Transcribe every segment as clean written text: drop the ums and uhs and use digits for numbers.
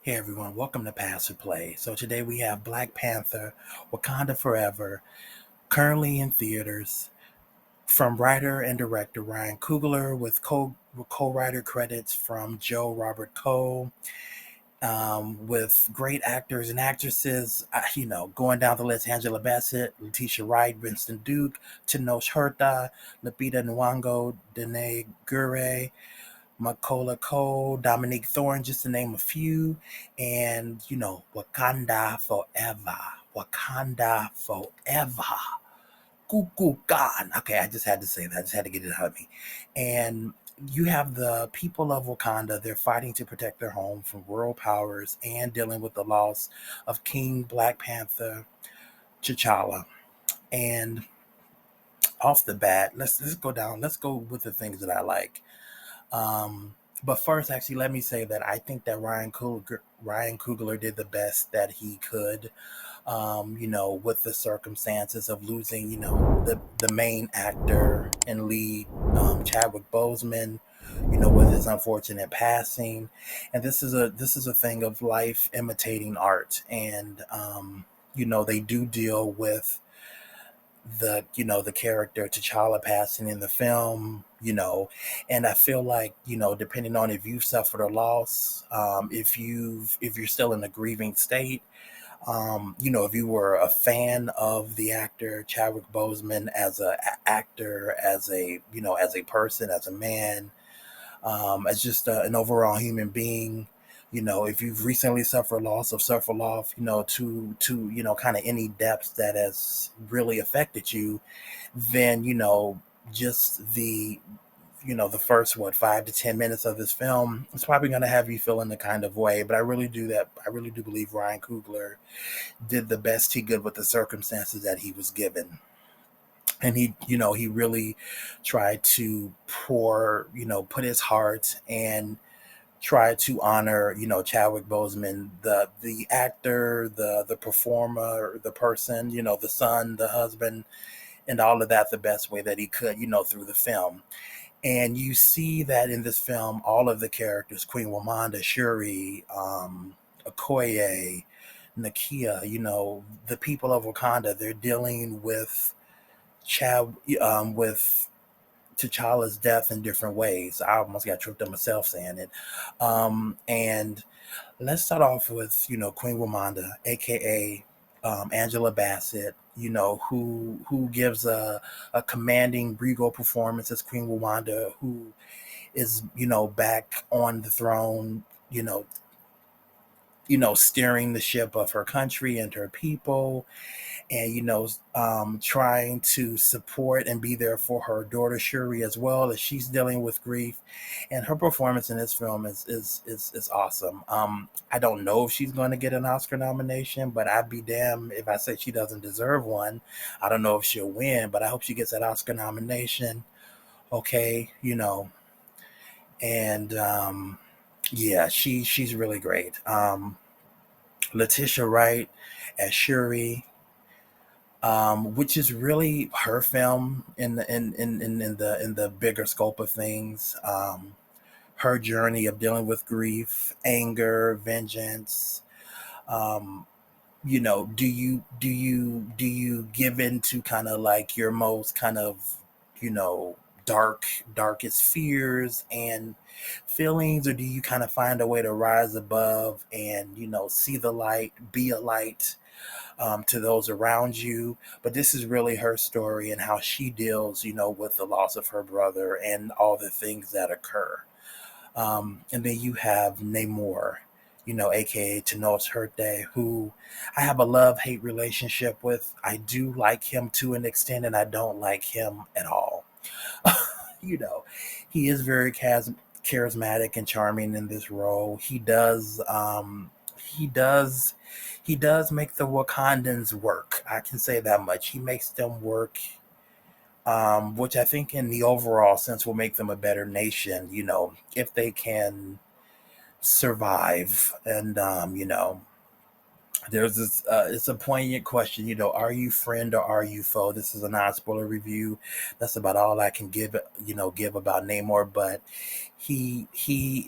Hey everyone, welcome to Pass or Play. So today we have Black Panther, Wakanda Forever, currently in theaters, from writer and director Ryan Coogler with co-writer credits from Joe Robert Cole, with great actors and actresses, going down the list: Angela Bassett, Letitia Wright, Winston Duke, Tenoch Huerta, Lupita Nyong'o, Danai Gurira, Makola Cole, Dominique Thorne, just to name a few. And, Wakanda forever. Wakanda forever. Kukulkan. Okay, I just had to say that. I just had to get it out of me. And you have the people of Wakanda. They're fighting to protect their home from world powers and dealing with the loss of King Black Panther T'Challa. And off the bat, let's go down. Let's go with the things that I like. Um, but first, actually, let me say that I think that Ryan Coogler did the best that he could. With the circumstances of losing, the main actor and lead, Chadwick Boseman, with his unfortunate passing. And this is a thing of life imitating art, and they do deal with the character T'Challa passing in the film, and I feel like, depending on if you've suffered a loss, if you're still in a grieving state, if you were a fan of the actor Chadwick Boseman as a actor, as a person, as a man, as just an overall human being. If you've recently suffered loss, to kind of any depth that has really affected you, then just the first, 5 to 10 minutes of this film, it's probably going to have you feeling the kind of way. But I really do believe Ryan Coogler did the best he could with the circumstances that he was given. And he really tried to put his heart and try to honor, Chadwick Boseman, the actor, the performer, the person, the son, the husband, and all of that the best way that he could, through the film. And you see that in this film, all of the characters: Queen Wamanda, Shuri, Okoye, Nakia, the people of Wakanda, they're dealing with Chad, with T'Challa's death in different ways. I almost got tripped up myself saying it. And let's start off with, Queen Wamanda, aka Angela Bassett, who gives a commanding, regal performance as Queen Wamanda, who is, back on the throne, steering the ship of her country and her people, and trying to support and be there for her daughter Shuri, as well as she's dealing with grief. And her performance in this film is awesome. I don't know if she's going to get an Oscar nomination, but I'd be damned if I say she doesn't deserve one. I don't know if she'll win, but I hope she gets that Oscar nomination. Okay, and yeah, she's really great. Letitia Wright as Shuri, which is really her film in the bigger scope of things. Her journey of dealing with grief, anger, vengeance. Um, do you give into kind of like your most kind of, you know darkest fears and feelings, or do you kind of find a way to rise above and see the light, be a light, to those around you? But this is really her story and how she deals, with the loss of her brother and all the things that occur. And then you have Namor, aka Tenoch Huerta, who I have a love-hate relationship with. I do like him to an extent, and I don't like him at all. you know, he is very charismatic and charming in this role. He does make the Wakandans work. I can say that much. He makes them work, which I think in the overall sense will make them a better nation, if they can survive. And, There's this it's a poignant question, are you friend or are you foe? This is a non-spoiler review. That's about all I can give about Namor, but he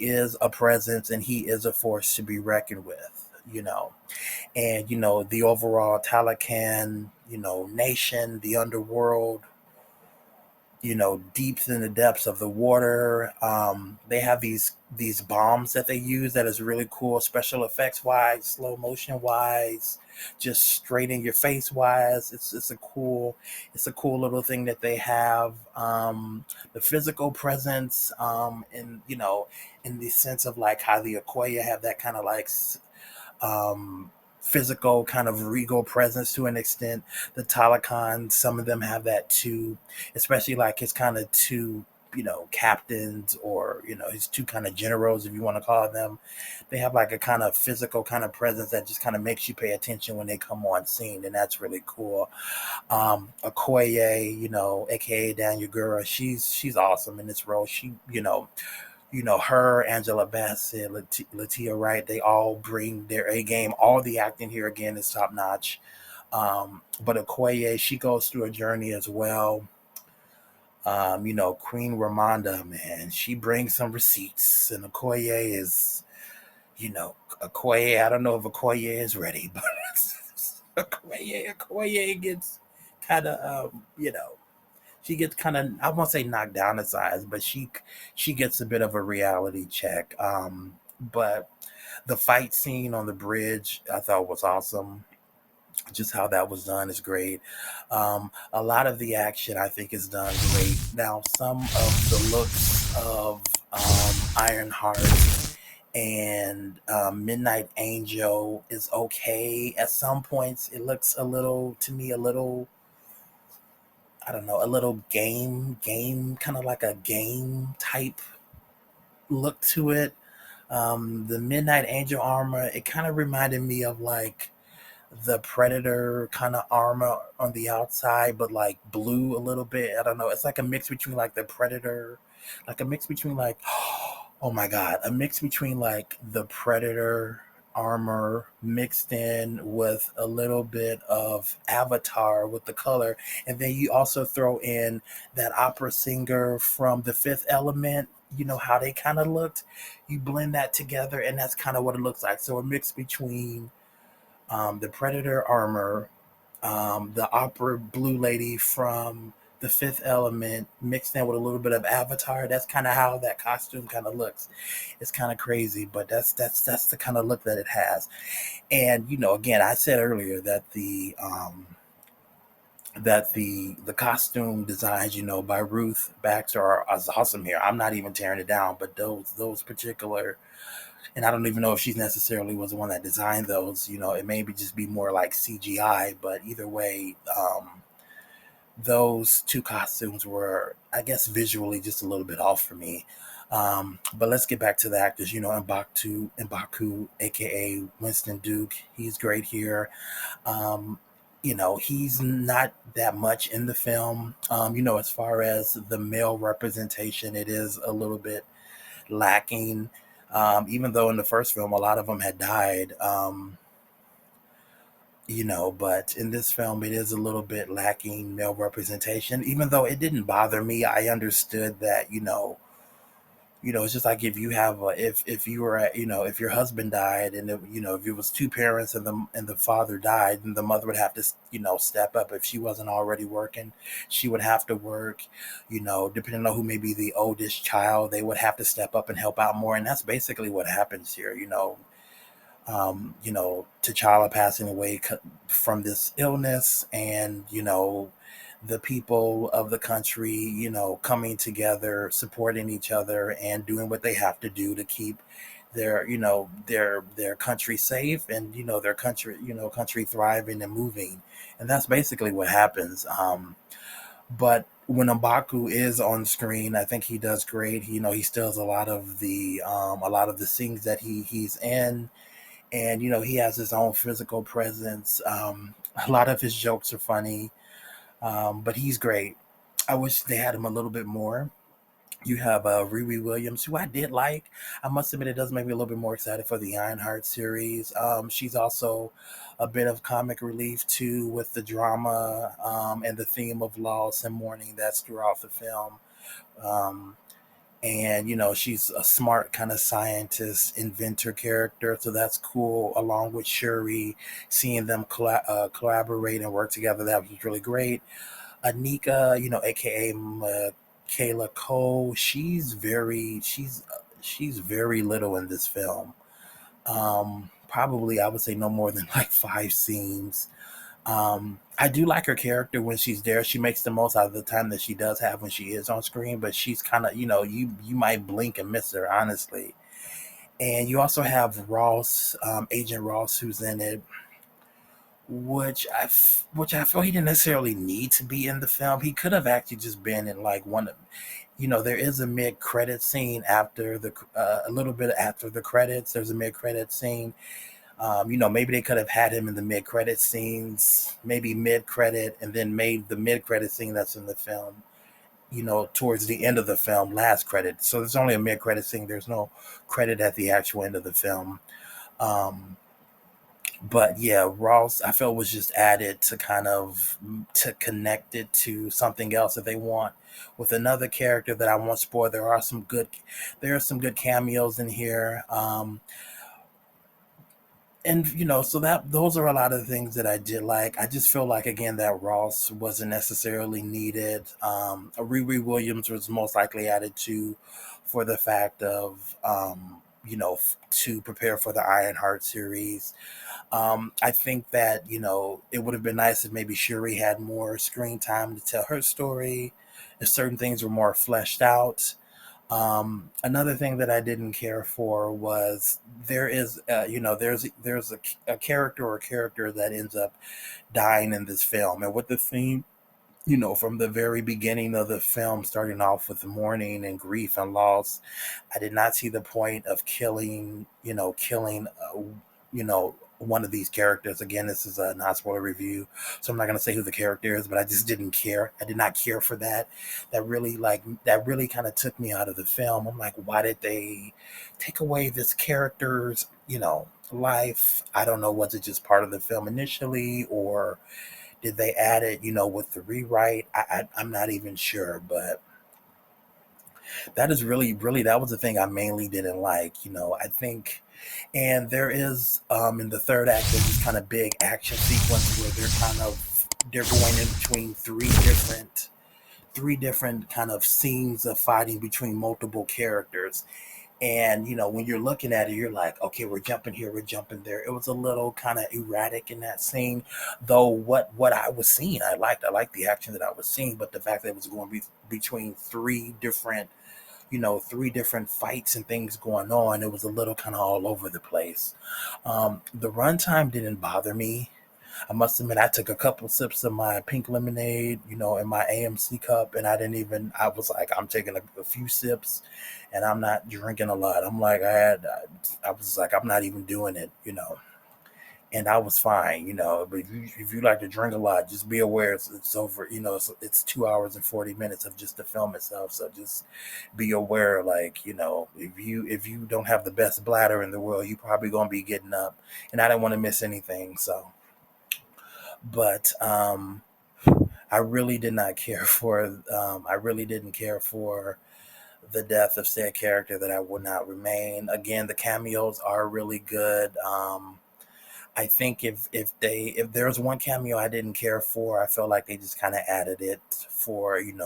is a presence and he is a force to be reckoned with, and the overall Talakan, nation, the underworld, deep in the depths of the water. They have these bombs that they use that is really cool, special effects wise, slow motion wise, just straight in your face wise. It's a cool little thing that they have. The physical presence, in the sense of like how the Okoye have that kind of like physical kind of regal presence to an extent. The Talakans, some of them have that too, especially like his kind of two, captains, or his two kind of generals, if you want to call them. They have like a kind of physical kind of presence that just kind of makes you pay attention when they come on scene, and that's really cool. Okoye, aka Daniel Gurira, she's awesome in this role. She, her, Angela Bassett, Letitia Wright, they all bring their A game. All the acting here again is top notch. But Okoye, she goes through a journey as well. Queen Ramonda, man, she brings some receipts, and Okoye is, Okoye. I don't know if Okoye is ready, but Okoye gets kind of, she gets kind of, I won't say knocked down in size, but she gets a bit of a reality check. But the fight scene on the bridge I thought was awesome. Just how that was done is great. A lot of the action I think is done great. Now some of the looks of Ironheart and Midnight Angel is okay. At some points it looks a little, to me, a little, I don't know, a little game, kind of like a game type look to it. The Midnight Angel armor, it kind of reminded me of like the Predator kind of armor on the outside, but like blue a little bit. I don't know. It's like a mix between like the Predator, like a mix between like, oh my God, a mix between like the Predator armor mixed in with a little bit of Avatar with the color. And then you also throw in that opera singer from The Fifth Element. You know how they kind of looked. You blend that together, and that's kind of what it looks like. So a mix between the Predator armor, the opera blue lady from The Fifth Element, mixed in with a little bit of Avatar. That's kind of how that costume kind of looks. It's kind of crazy, but that's the kind of look that it has. And again, I said earlier that the costume designs, by Ruth Baxter are awesome here. I'm not even tearing it down, but those particular, and I don't even know if she necessarily was the one that designed those. It maybe just be more like CGI, but either way, those two costumes were, I guess, visually just a little bit off for me. But let's get back to the actors. M'Baku, aka Winston Duke, he's great here. Um, he's not that much in the film. As far as the male representation, it is a little bit lacking. Even though in the first film a lot of them had died, but in this film it is a little bit lacking male representation. Even though it didn't bother me, I understood that. It's just like if you have if you were if your husband died, and if it was two parents and the father died, then the mother would have to step up. If she wasn't already working, she would have to work. Depending on who may be the oldest child, they would have to step up and help out more, and that's basically what happens here. T'Challa passing away from this illness, and the people of the country, coming together, supporting each other, and doing what they have to do to keep their country safe, and their country thriving and moving, and that's basically what happens. But when M'Baku is on screen, I think he does great. He steals a lot of the scenes that he's in, and he has his own physical presence. A lot of his jokes are funny, but he's great. I wish they had him a little bit more. You have Riri Williams, who I did like. I must admit, it does make me a little bit more excited for the Ironheart series. She's also a bit of comic relief too, with the drama and the theme of loss and mourning that's throughout the film. Um, and she's a smart kind of scientist, inventor character, so that's cool. Along with Shuri, seeing them collaborate and work together, that was really great. Anika, aka Kayla Cole, she's very little in this film. Probably I would say no more than like 5 scenes. I do like her character when she's there. She makes the most out of the time that she does have when she is on screen, but she's kind of, you might blink and miss her, honestly. And you also have Ross, Agent Ross, who's in it, which I feel he didn't necessarily need to be in the film. He could have actually just been in like one of, there is a mid credit scene after the a little bit after the credits. There's a mid credit scene. Maybe they could have had him in the mid credit scenes, maybe mid credit, and then made the mid credit scene that's in the film, towards the end of the film, last credit. So there's only a mid credit scene. There's no credit at the actual end of the film. Um, but yeah, Ross, I felt, was just added to kind of to connect it to something else that they want with another character that I won't spoil. There are some good cameos in here. And so that those are a lot of the things that I did like. I just feel like, again, that Ross wasn't necessarily needed. Riri Williams was most likely added to for the fact of to prepare for the Ironheart series. I think that it would have been nice if maybe Shuri had more screen time to tell her story, if certain things were more fleshed out. Another thing that I didn't care for was there is, there's a character or character that ends up dying in this film, and with the theme, from the very beginning of the film, starting off with mourning and grief and loss, I did not see the point of one of these characters. Again, this is a not spoiler review, so I'm not going to say who the character is, but I just didn't care. I did not care for that. That really kind of took me out of the film. I'm like, why did they take away this character's, life? I don't know. Was it just part of the film initially, or did they add it, with the rewrite? I'm not even sure, but that is really, really, that was the thing I mainly didn't like. I think, and there is, in the third act, there's this kind of big action sequence where they're going in between three different kind of scenes of fighting between multiple characters. And when you're looking at it, you're like, okay, we're jumping here, we're jumping there. It was a little kind of erratic in that scene, though. What I was seeing, I liked the action that I was seeing, but the fact that it was going between three different fights and things going on, it was a little kind of all over the place. The runtime didn't bother me. I must admit, I took a couple sips of my pink lemonade, in my AMC cup, and I was like, I'm taking a few sips, and I'm not drinking a lot. I'm like, I was like, I'm not even doing it. And I was fine. But if you like to drink a lot, just be aware it's over. It's 2 hours and 40 minutes of just the film itself. So just be aware, like, if you don't have the best bladder in the world, you probably gonna be getting up, and I didn't want to miss anything. So, but I really did not care for. I really didn't care for the death of said character that I would not remain. Again, the cameos are really good. I think if there was one cameo I didn't care for, I felt like they just kind of added it for it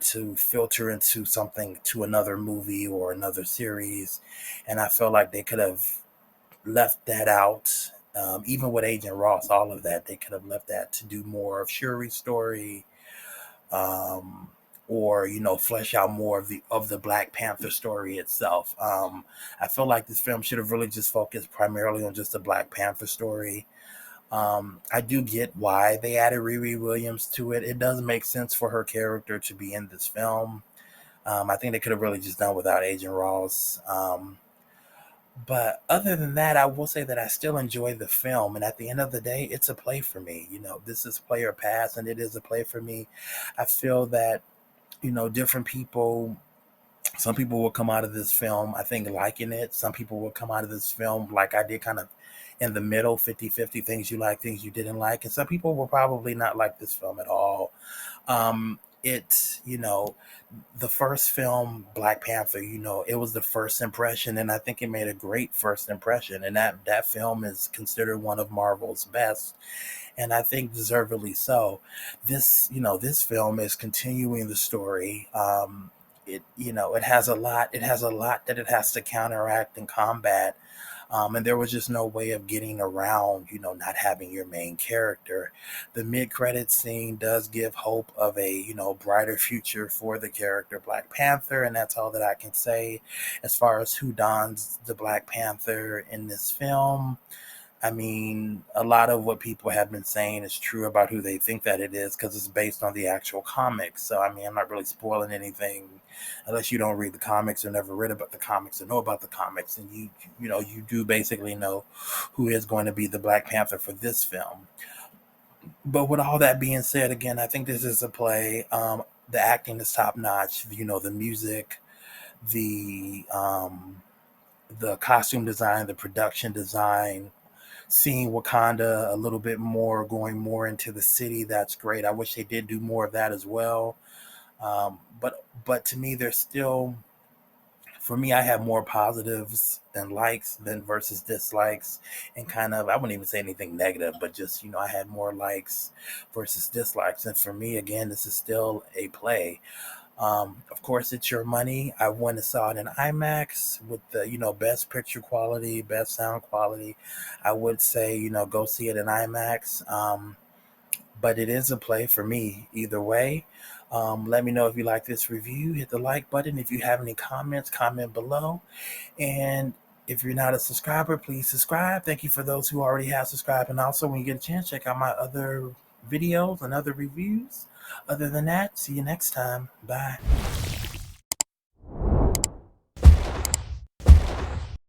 to filter into something, to another movie or another series, and I felt like they could have left that out. Even with Agent Ross, all of that, they could have left that to do more of Shuri's story, um, or flesh out more of the Black Panther story itself. I feel like this film should have really just focused primarily on just the Black Panther story. I do get why they added Riri Williams to it. It does make sense for her character to be in this film. I think they could have really just done without Agent Ross. But other than that, I will say that I still enjoy the film. And at the end of the day, it's a play for me. This is play or pass, and it is a play for me. I feel that different people. Some people will come out of this film, I think, liking it. Some people will come out of this film like I did, kind of in the middle, 50-50, things you like, things you didn't like. And some people will probably not like this film at all. It, the first film, Black Panther, it was the first impression, and I think it made a great first impression. And that film is considered one of Marvel's best, and I think deservedly so. This film is continuing the story. It has a lot. It has a lot that it has to counteract and combat. And there was just no way of getting around, not having your main character. The mid-credit scene does give hope of a, brighter future for the character Black Panther, and that's all that I can say as far as who dons the Black Panther in this film. I mean, a lot of what people have been saying is true about who they think that it is because it's based on the actual comics. So, I mean, I'm not really spoiling anything unless you don't read the comics or never read about the comics or know about the comics. And you do basically know who is going to be the Black Panther for this film. But with all that being said, again, I think this is a play. The acting is top notch. The music, the costume design, the production design, seeing Wakanda a little bit more, going more into the city. That's great. I wish they did do more of that as well. But to me, there's still, for me, I have more positives than likes than versus dislikes, and kind of, I wouldn't even say anything negative, but just I had more likes versus dislikes. And for me, again, this is still a play. Of course, it's your money. I went and saw it in IMAX with the best picture quality, best sound quality. I would say go see it in IMAX. But it is a play for me either way. Let me know if you like this review. Hit the like button. If you have any comments, comment below. And if you're not a subscriber, please subscribe. Thank you for those who already have subscribed. And also, when you get a chance, check out my other videos and other reviews. Other than that, see you next time. Bye.